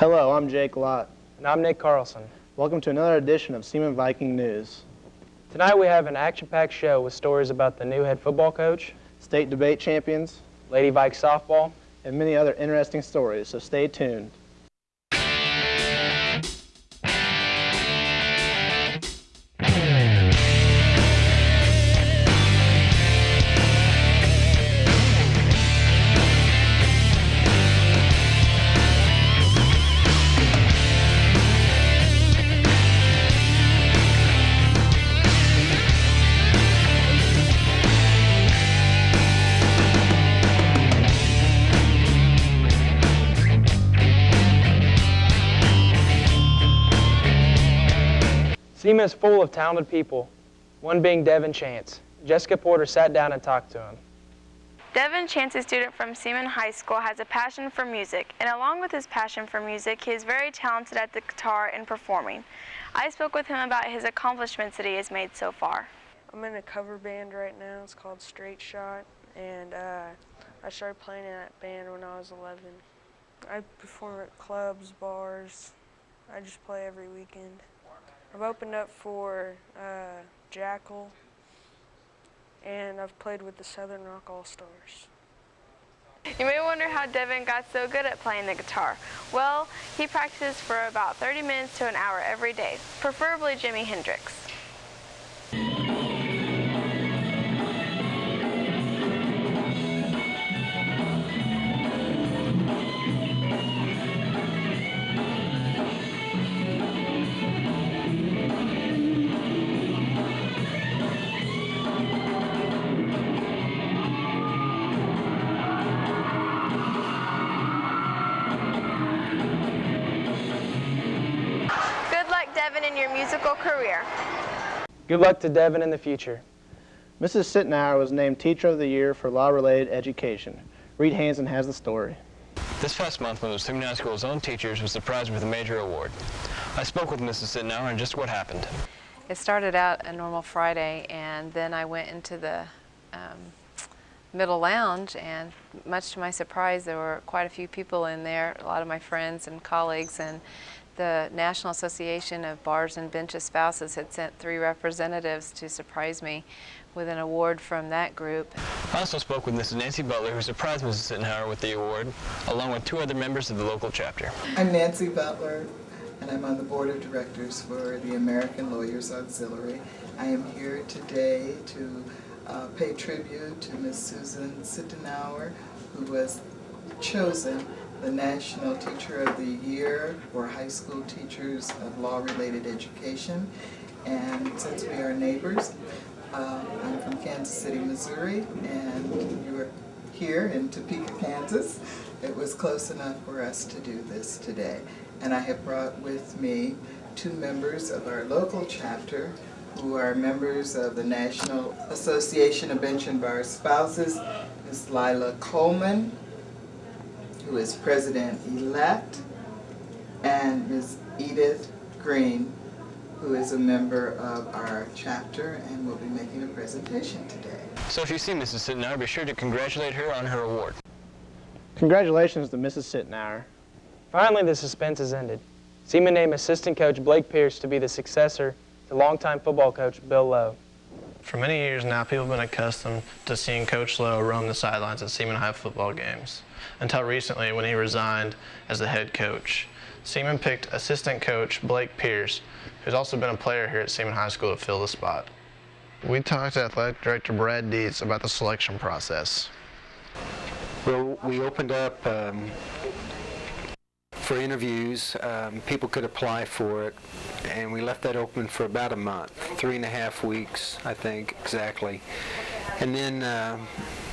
Hello, I'm Jake Lott. And I'm Nick Carlson. Welcome to another edition of Seaman Viking News. Tonight we have an action-packed show with stories about the new head football coach, State debate champions, Lady Vike softball, and many other interesting stories, so stay tuned. Seaman is full of talented people, one being Devin Chance. Jessica Porter sat down and talked to him. Devin Chance, a student from Seaman High School, has a passion for music, and along with his passion for music, he is very talented at the guitar and performing. I spoke with him about his accomplishments that he has made so far. I'm in a cover band right now. It's called Straight Shot, and I started playing in that band when I was 11. I perform at clubs, bars. I just play every weekend. I've opened up for Jackal, and I've played with the Southern Rock All-Stars. You may wonder how Devin got so good at playing the guitar. Well, he practices for about 30 minutes to an hour every day, preferably Jimi Hendrix. Devin, in your musical career. Good luck to Devin in the future. Mrs. Sittenauer was named Teacher of the Year for Law-Related Education. Reed Hansen has the story. This past month, one of Seaman High School's own teachers was surprised with a major award. I spoke with Mrs. Sittenauer and just what happened. It started out a normal Friday, and then I went into the middle lounge, and much to my surprise, there were quite a few people in there, a lot of my friends and colleagues, and the National Association of Bars and Benches Spouses had sent 3 representatives to surprise me with an award from that group. I also spoke with Mrs. Nancy Butler, who surprised Mrs. Sittenauer with the award, along with 2 other members of the local chapter. I'm Nancy Butler, and I'm on the board of directors for the American Lawyers Auxiliary. I am here today to pay tribute to Ms. Susan Sittenauer, who was chosen the National Teacher of the Year for high school teachers of law-related education. And since we are neighbors, I'm from Kansas City, Missouri, and you are here in Topeka, Kansas. It was close enough for us to do this today. And I have brought with me 2 members of our local chapter who are members of the National Association of Bench and Bar Spouses, Ms. Lila Coleman, who is President-elect, and Ms. Edith Green, who is a member of our chapter and will be making a presentation today. So if you see Mrs. Sittenauer, be sure to congratulate her on her award. Congratulations to Mrs. Sittenauer. Finally, the suspense has ended. Seaman named assistant coach Blake Pierce to be the successor to longtime football coach Bill Lowe. For many years now, people have been accustomed to seeing Coach Lowe roam the sidelines at Seaman High football games, until recently when he resigned as the head coach. Seaman picked assistant coach Blake Pierce, who's also been a player here at Seaman High School, to fill the spot. We talked to athletic director Brad Dietz about the selection process. Well, we opened up for interviews. People could apply for it, and we left that open for about a month, 3.5 weeks, I think, exactly. And then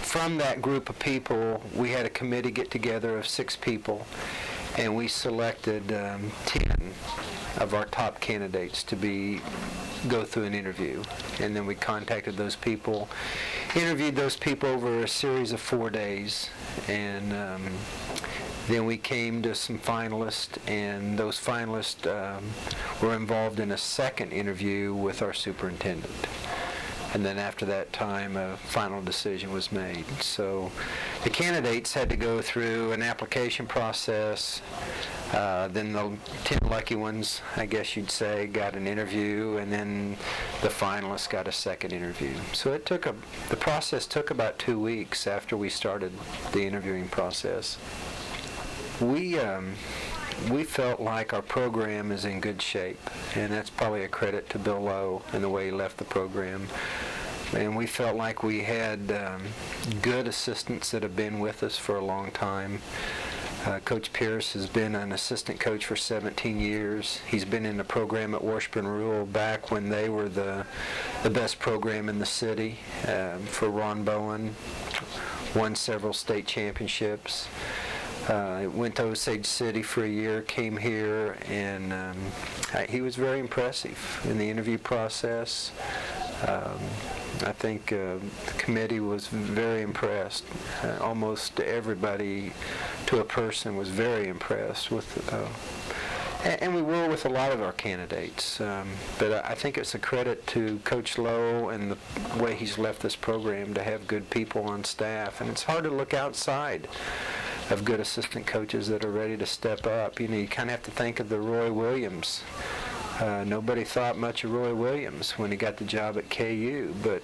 from that group of people, we had a committee get together of 6 people, and we selected 10 of our top candidates to go through an interview. And then we contacted those people, interviewed those people over a series of 4 days, and then we came to some finalists, and those finalists were involved in a second interview with our superintendent. And then after that time, a final decision was made. So the candidates had to go through an application process, Then the 10 lucky ones, I guess you'd say, got an interview, and then the finalists got a second interview. So the process took about 2 weeks after we started the interviewing process. We felt like our program is in good shape, and that's probably a credit to Bill Lowe and the way he left the program. And we felt like we had good assistants that have been with us for a long time. Coach Pierce has been an assistant coach for 17 years. He's been in the program at Washburn Rural back when they were the best program in the city for Ron Bowen. Won several state championships. Went to Osage City for a year, came here, and he was very impressive in the interview process. I think the committee was very impressed. Almost everybody, to a person, was very impressed with, and we were with a lot of our candidates. But I think it's a credit to Coach Lowe and the way he's left this program to have good people on staff. And it's hard to look outside of good assistant coaches that are ready to step up. You kind of have to think of the Roy Williams. Nobody thought much of Roy Williams when he got the job at KU, but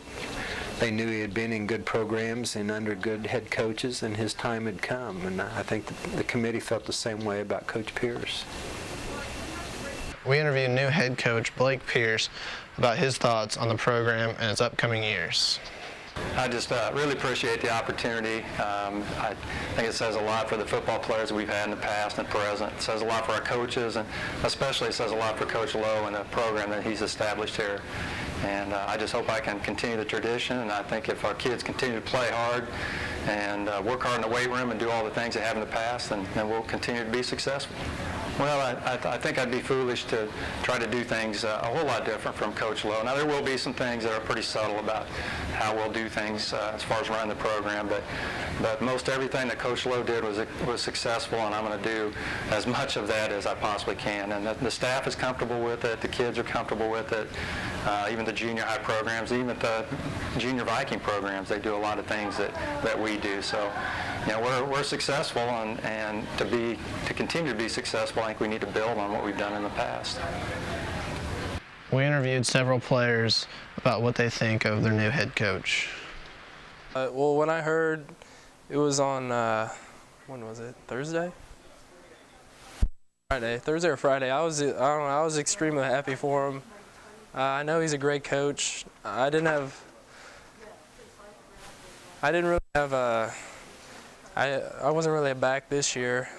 they knew he had been in good programs and under good head coaches, and his time had come. And I think the committee felt the same way about Coach Pierce. We interviewed new head coach Blake Pierce about his thoughts on the program and its upcoming years. I just really appreciate the opportunity. I think it says a lot for the football players that we've had in the past and present. It says a lot for our coaches, and especially it says a lot for Coach Lowe and the program that he's established here. And I just hope I can continue the tradition, and I think if our kids continue to play hard and work hard in the weight room and do all the things they have in the past, then we'll continue to be successful. Well, I think I'd be foolish to try to do things a whole lot different from Coach Lowe. Now, there will be some things that are pretty subtle about how we'll do things as far as running the program, but most everything that Coach Lowe did was successful, and I'm going to do as much of that as I possibly can. And the staff is comfortable with it. The kids are comfortable with it. Even the junior high programs, even the junior Viking programs, they do a lot of things that we do. So, we're successful, and to continue to be successful, I think we need to build on what we've done in the past. We interviewed several players about what they think of their new head coach. Well, when I heard it was on, when was it? Thursday? Thursday or Friday. I was extremely happy for him. I know he's a great coach. I wasn't really a back this year,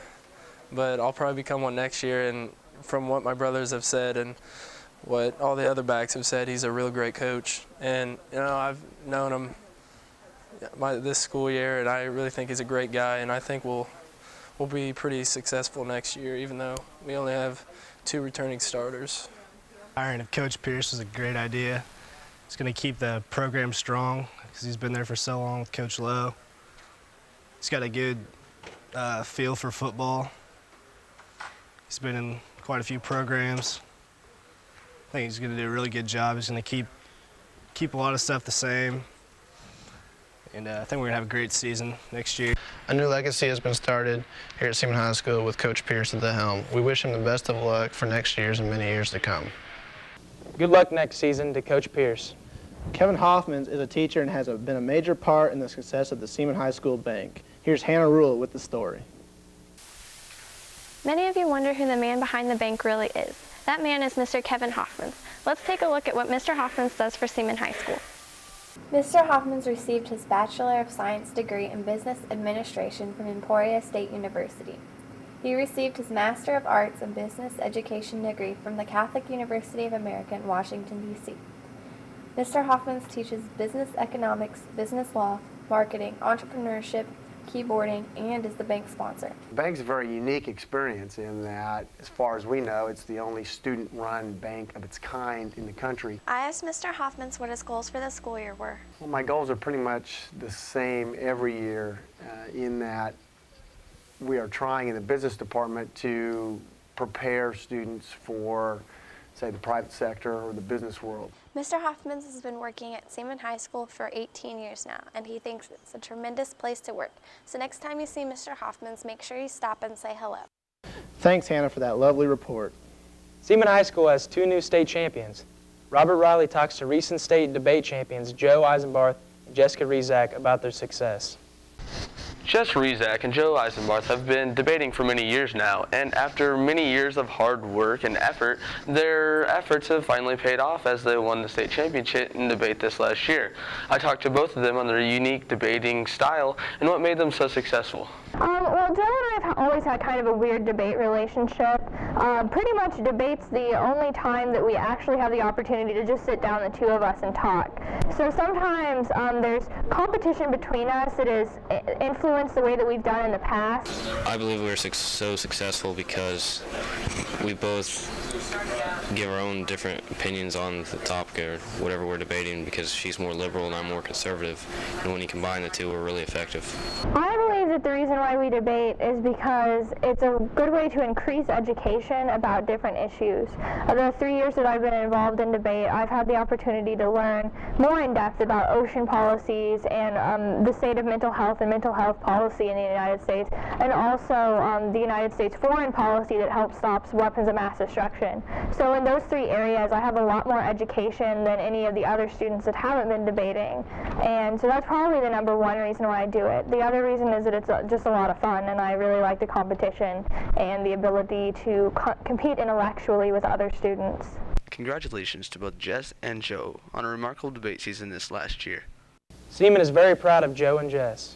but I'll probably become one next year. And from what my brothers have said and what all the other backs have said, he's a real great coach. And I've known him this school year, and I really think he's a great guy. And I think we'll be pretty successful next year, even though we only have 2 returning starters. Hiring of Coach Pierce was a great idea. It's going to keep the program strong because he's been there for so long with Coach Lowe. He's got a good feel for football. He's been in quite a few programs. I think he's going to do a really good job. He's going to keep a lot of stuff the same. And I think we're going to have a great season next year. A new legacy has been started here at Seaman High School with Coach Pierce at the helm. We wish him the best of luck for next year's and many years to come. Good luck next season to Coach Pierce. Kevin Hoffman is a teacher and has been a major part in the success of the Seaman High School Bank. Here's Hannah Rule with the story. Many of you wonder who the man behind the bank really is. That man is Mr. Kevin Hoffman. Let's take a look at what Mr. Hoffman does for Seaman High School. Mr. Hoffman received his Bachelor of Science degree in Business Administration from Emporia State University. He received his Master of Arts in Business Education degree from the Catholic University of America in Washington, D.C. Mr. Hoffman teaches business economics, business law, marketing, entrepreneurship, keyboarding, and is the bank sponsor. The bank's a very unique experience in that, as far as we know, it's the only student-run bank of its kind in the country. I asked Mr. Hoffman what his goals for the school year were. Well, my goals are pretty much the same every year in that we are trying in the business department to prepare students for, say, the private sector or the business world. Mr. Hoffman has been working at Seaman High School for 18 years now, and he thinks it's a tremendous place to work. So next time you see Mr. Hoffman, make sure you stop and say hello. Thanks, Hannah, for that lovely report. Seaman High School has 2 new state champions. Robert Riley talks to recent state debate champions Joe Eisenbarth and Jessica Rizak about their success. Jess Rizak and Joe Eisenbarth have been debating for many years now, and after many years of hard work and effort, their efforts have finally paid off as they won the state championship in debate this last year. I talked to both of them on their unique debating style and what made them so successful. Well, Joe and I have always had kind of a weird debate relationship. Pretty much debate's the only time that we actually have the opportunity to just sit down, the two of us, and talk. So sometimes there's competition between us that has influenced the way that we've done in the past. I believe we're so successful because we both give our own different opinions on the topic or whatever we're debating, because she's more liberal and I'm more conservative, and when you combine the two, we're really effective. I believe that the reason why we debate is because it's a good way to increase education about different issues. The 3 years that I've been involved in debate, I've had the opportunity to learn more in depth about ocean policies and the state of mental health and mental health policy in the United States, and also the United States foreign policy that helps stop weapons of mass destruction. So in those 3 areas, I have a lot more education than any of the other students that haven't been debating. And so that's probably the #1 reason why I do it. The other reason is that it's just a lot of fun, and I really like the competition and the ability to compete intellectually with other students. Congratulations to both Jess and Joe on a remarkable debate season this last year. Seaman is very proud of Joe and Jess.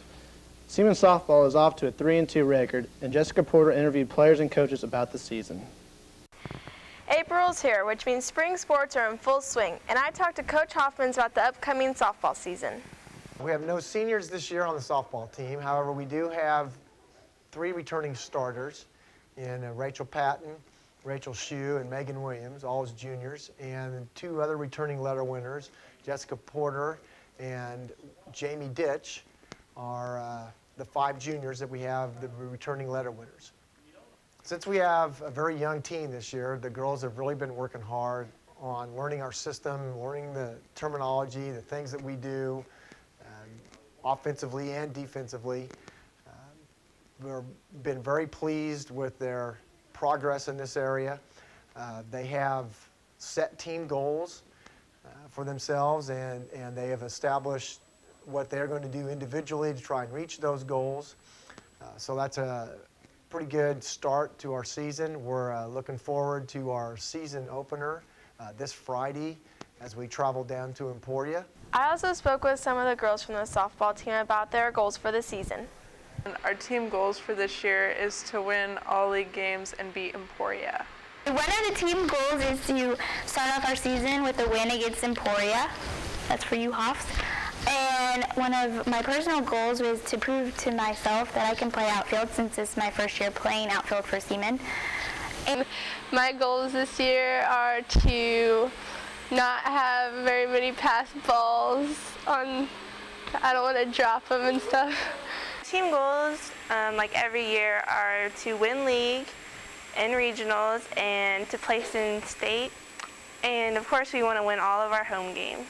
Seaman softball is off to a 3-2 record, and Jessica Porter interviewed players and coaches about the season. April's here, which means spring sports are in full swing, and I talked to Coach Hoffman about the upcoming softball season. We have no seniors this year on the softball team. However, we do have 3 returning starters in Rachel Patton, Rachel Shue, and Megan Williams, all as juniors, and 2 other returning letter winners, Jessica Porter and Jamie Ditch, are the 5 juniors that we have, the returning letter winners. Since we have a very young team this year, the girls have really been working hard on learning our system, learning the terminology, the things that we do, offensively and defensively. We've been very pleased with their progress in this area. They have set team goals for themselves, and they have established what they're going to do individually to try and reach those goals. So that's a pretty good start to our season. We're looking forward to our season opener this Friday as we travel down to Emporia. I also spoke with some of the girls from the softball team about their goals for the season. Our team goals for this year is to win all league games and beat Emporia. One of the team goals is to start off our season with a win against Emporia. That's for you, Hoffs. And one of my personal goals was to prove to myself that I can play outfield, since it's my first year playing outfield for Seaman. And my goals this year are to not have very many pass balls on. I don't want to drop them and stuff. Team goals, like every year, are to win league and regionals and to place in state. And of course, we want to win all of our home games.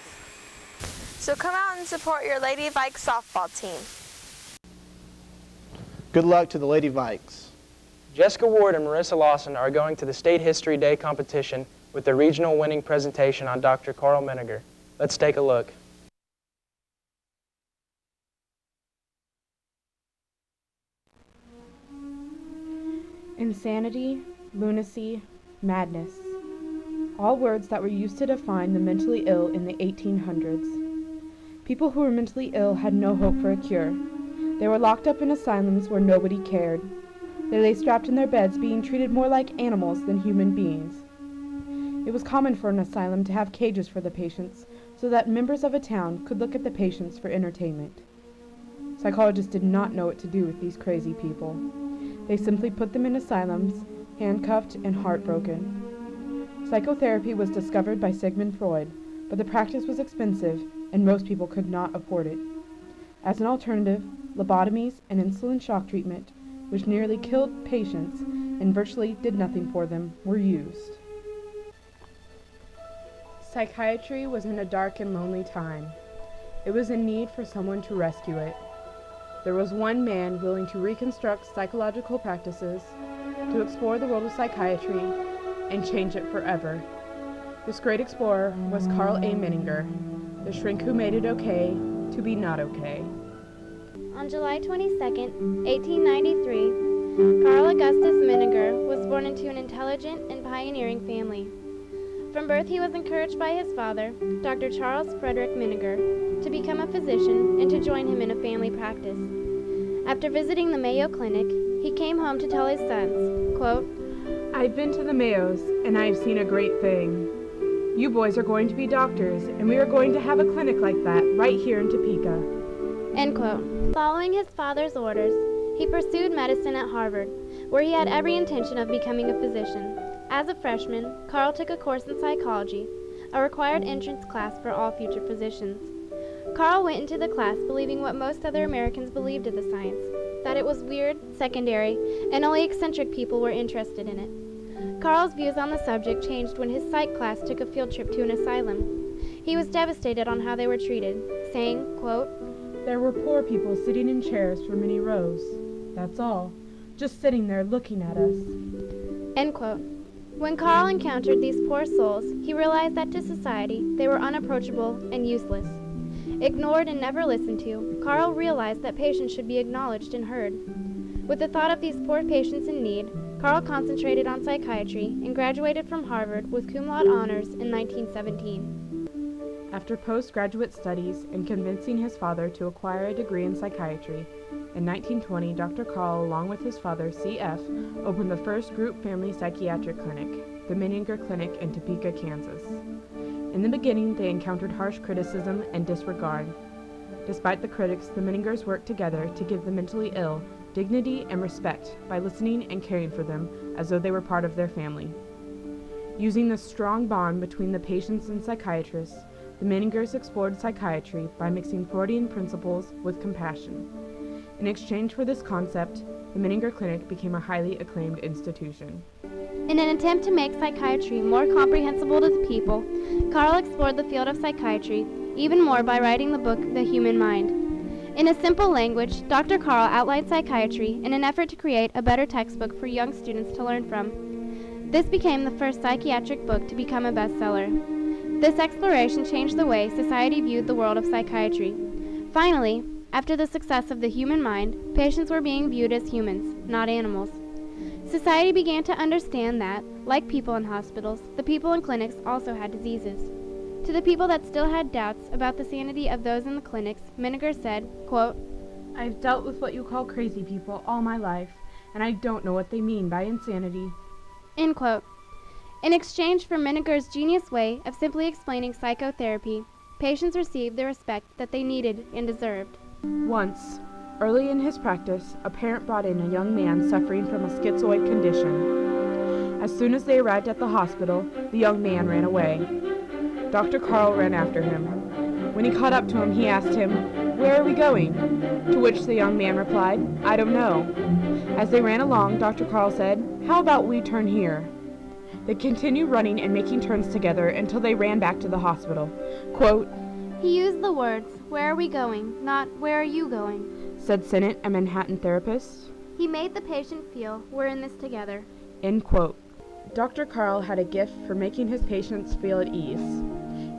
So come out and support your Lady Vikes softball team. Good luck to the Lady Vikes. Jessica Ward and Marissa Lawson are going to the State History Day competition with the regional winning presentation on Dr. Carl Menninger. Let's take a look. Insanity, lunacy, madness. All words that were used to define the mentally ill in the 1800s. People who were mentally ill had no hope for a cure. They were locked up in asylums where nobody cared. They lay strapped in their beds, being treated more like animals than human beings. It was common for an asylum to have cages for the patients, so that members of a town could look at the patients for entertainment. Psychologists did not know what to do with these crazy people. They simply put them in asylums, handcuffed and heartbroken. Psychotherapy was discovered by Sigmund Freud, but the practice was expensive and most people could not afford it. As an alternative, lobotomies and insulin shock treatment, which nearly killed patients and virtually did nothing for them, were used. Psychiatry was in a dark and lonely time. It was in need for someone to rescue it. There was one man willing to reconstruct psychological practices, to explore the world of psychiatry and change it forever. This great explorer was Carl A. Menninger, the shrink who made it okay to be not okay. On July 22, 1893, Carl Augustus Menninger was born into an intelligent and pioneering family. From birth, he was encouraged by his father, Dr. Charles Frederick Menninger, to become a physician and to join him in a family practice. After visiting the Mayo Clinic, he came home to tell his sons, quote, "I've been to the Mayos, and I have seen a great thing. You boys are going to be doctors, and we are going to have a clinic like that right here in Topeka." End quote. Following his father's orders, he pursued medicine at Harvard, where he had every intention of becoming a physician. As a freshman, Carl took a course in psychology, a required entrance class for all future physicians. Carl went into the class believing what most other Americans believed of the science, that it was weird, secondary, and only eccentric people were interested in it. Carl's views on the subject changed when his psych class took a field trip to an asylum. He was devastated on how they were treated, saying, quote, "There were poor people sitting in chairs for many rows. That's all. Just sitting there looking at us." End quote. When Carl encountered these poor souls, he realized that to society they were unapproachable and useless. Ignored and never listened to, Carl realized that patients should be acknowledged and heard. With the thought of these poor patients in need, Carl concentrated on psychiatry and graduated from Harvard with cum laude honors in 1917. After postgraduate studies and convincing his father to acquire a degree in psychiatry, in 1920, Dr. Carl, along with his father, C.F., opened the first group family psychiatric clinic, the Menninger Clinic in Topeka, Kansas. In the beginning, they encountered harsh criticism and disregard. Despite the critics, the Menningers worked together to give the mentally ill dignity and respect by listening and caring for them as though they were part of their family. Using the strong bond between the patients and psychiatrists, the Menningers explored psychiatry by mixing Freudian principles with compassion. In exchange for this concept, the Menninger Clinic became a highly acclaimed institution. In an attempt to make psychiatry more comprehensible to the people, Carl explored the field of psychiatry even more by writing the book The Human Mind. In a simple language, Dr. Carl outlined psychiatry in an effort to create a better textbook for young students to learn from. This became the first psychiatric book to become a bestseller. This exploration changed the way society viewed the world of psychiatry. Finally, after the success of The Human Mind, patients were being viewed as humans, not animals. Society began to understand that, like people in hospitals, the people in clinics also had diseases. To the people that still had doubts about the sanity of those in the clinics, Menninger said, quote, "I've dealt with what you call crazy people all my life, and I don't know what they mean by insanity." End quote. In exchange for Menninger's genius way of simply explaining psychotherapy, patients received the respect that they needed and deserved. Once, early in his practice, a parent brought in a young man suffering from a schizoid condition. As soon as they arrived at the hospital, the young man ran away. Dr. Carl ran after him. When he caught up to him, he asked him, "Where are we going?" To which the young man replied, "I don't know." As they ran along, Dr. Carl said, "How about we turn here?" They continued running and making turns together until they ran back to the hospital. Quote, "He used the words, 'Where are we going?' not 'Where are you going?'" said Sennett, a Manhattan therapist. He made the patient feel, "We're in this together." End quote. Dr. Carl had a gift for making his patients feel at ease.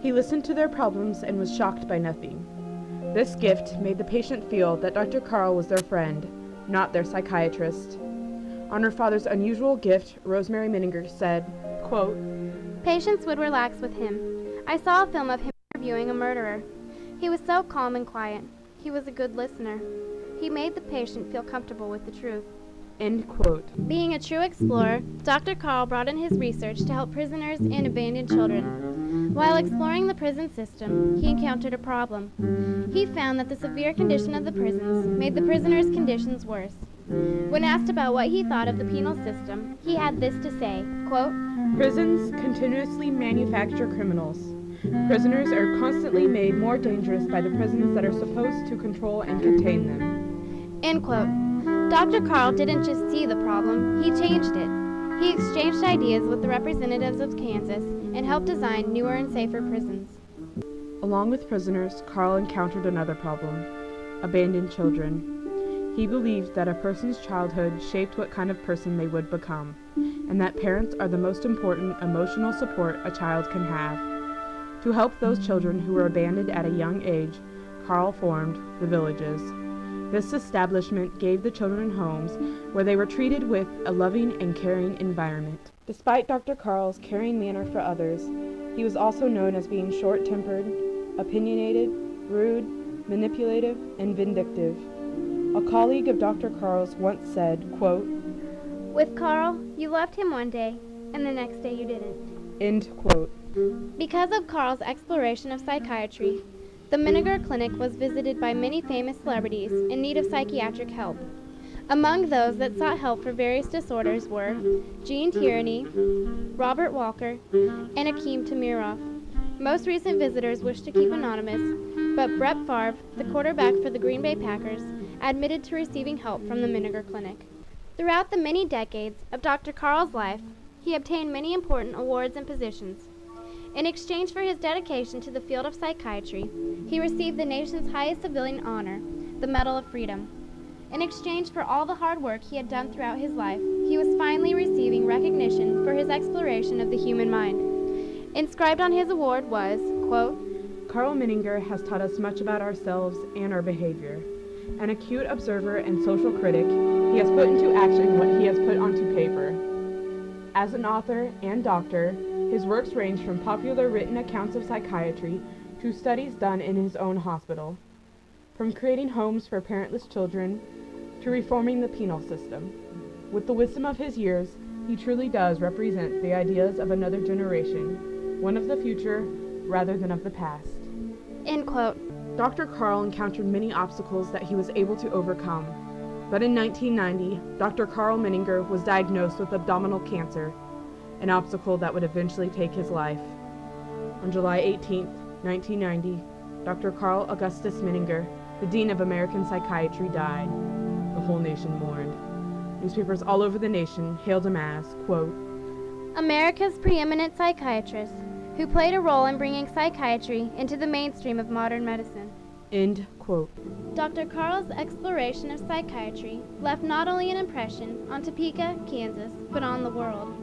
He listened to their problems and was shocked by nothing. This gift made the patient feel that Dr. Carl was their friend, not their psychiatrist. On her father's unusual gift, Rosemary Menninger said, quote, "Patients would relax with him. I saw a film of him interviewing a murderer. He was so calm and quiet. He was a good listener. He made the patient feel comfortable with the truth." End quote. Being a true explorer, Dr. Carl brought in his research to help prisoners and abandoned children. While exploring the prison system, he encountered a problem. He found that the severe condition of the prisons made the prisoners' conditions worse. When asked about what he thought of the penal system, he had this to say, quote, "Prisons continuously manufacture criminals. Prisoners are constantly made more dangerous by the prisons that are supposed to control and contain them." End quote. Dr. Carl didn't just see the problem, he changed it. He exchanged ideas with the representatives of Kansas and helped design newer and safer prisons. Along with prisoners, Carl encountered another problem: abandoned children. He believed that a person's childhood shaped what kind of person they would become, and that parents are the most important emotional support a child can have. To help those children who were abandoned at a young age, Carl formed the Villages. This establishment gave the children homes where they were treated with a loving and caring environment. Despite Dr. Carl's caring manner for others, he was also known as being short-tempered, opinionated, rude, manipulative, and vindictive. A colleague of Dr. Carl's once said, quote, "With Carl, you loved him one day, and the next day you didn't." End quote. Because of Carl's exploration of psychiatry, the Miniger Clinic was visited by many famous celebrities in need of psychiatric help. Among those that sought help for various disorders were Gene Tierney, Robert Walker, and Akeem Tamirov. Most recent visitors wished to keep anonymous, but Brett Favre, the quarterback for the Green Bay Packers, admitted to receiving help from the Miniger Clinic. Throughout the many decades of Dr. Carl's life, he obtained many important awards and positions. In exchange for his dedication to the field of psychiatry, he received the nation's highest civilian honor, the Medal of Freedom. In exchange for all the hard work he had done throughout his life, he was finally receiving recognition for his exploration of the human mind. Inscribed on his award was, quote, "Carl Miniger has taught us much about ourselves and our behavior. An acute observer and social critic, he has put into action what he has put onto paper. As an author and doctor, his works range from popular written accounts of psychiatry to studies done in his own hospital, from creating homes for parentless children to reforming the penal system. With the wisdom of his years, he truly does represent the ideas of another generation, one of the future rather than of the past." End quote. Dr. Carl encountered many obstacles that he was able to overcome, but in 1990, Dr. Carl Miniger was diagnosed with abdominal cancer, an obstacle that would eventually take his life. On July 18, 1990, Dr. Carl Augustus Miniger, the Dean of American Psychiatry, died. The whole nation mourned. Newspapers all over the nation hailed him as, quote, "America's preeminent psychiatrist, who played a role in bringing psychiatry into the mainstream of modern medicine." End quote. Dr. Carl's exploration of psychiatry left not only an impression on Topeka, Kansas, but on the world.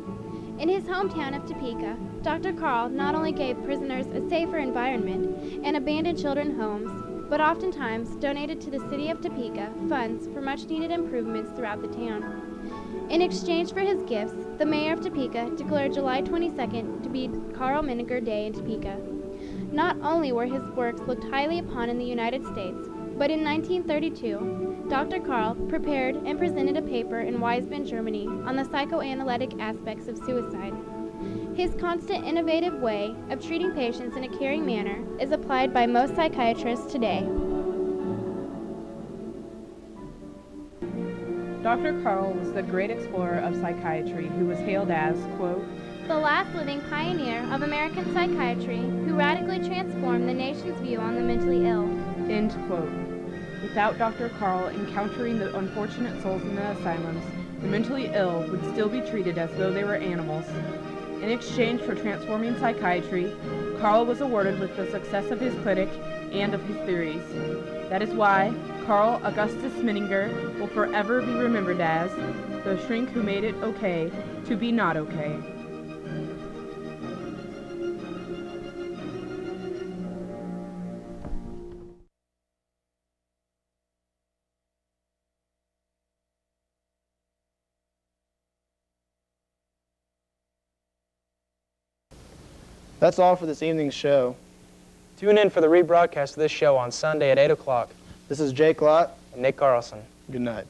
In his hometown of Topeka, Dr. Carl not only gave prisoners a safer environment and abandoned children homes, but oftentimes donated to the city of Topeka funds for much-needed improvements throughout the town. In exchange for his gifts, the mayor of Topeka declared July 22nd to be Carl Miniger Day in Topeka. Not only were his works looked highly upon in the United States, but in 1932, Dr. Carl prepared and presented a paper in Wiesbaden, Germany, on the psychoanalytic aspects of suicide. His constant innovative way of treating patients in a caring manner is applied by most psychiatrists today. Dr. Carl was the great explorer of psychiatry who was hailed as, quote, "The last living pioneer of American psychiatry who radically transformed the nation's view on the mentally ill." End quote. Without Dr. Carl encountering the unfortunate souls in the asylums, the mentally ill would still be treated as though they were animals. In exchange for transforming psychiatry, Carl was awarded with the success of his clinic and of his theories. That is why Carl Augustus Miniger will forever be remembered as the shrink who made it okay to be not okay. That's all for this evening's show. Tune in for the rebroadcast of this show on Sunday at 8 o'clock. This is Jake Lott and Nick Carlson. Good night.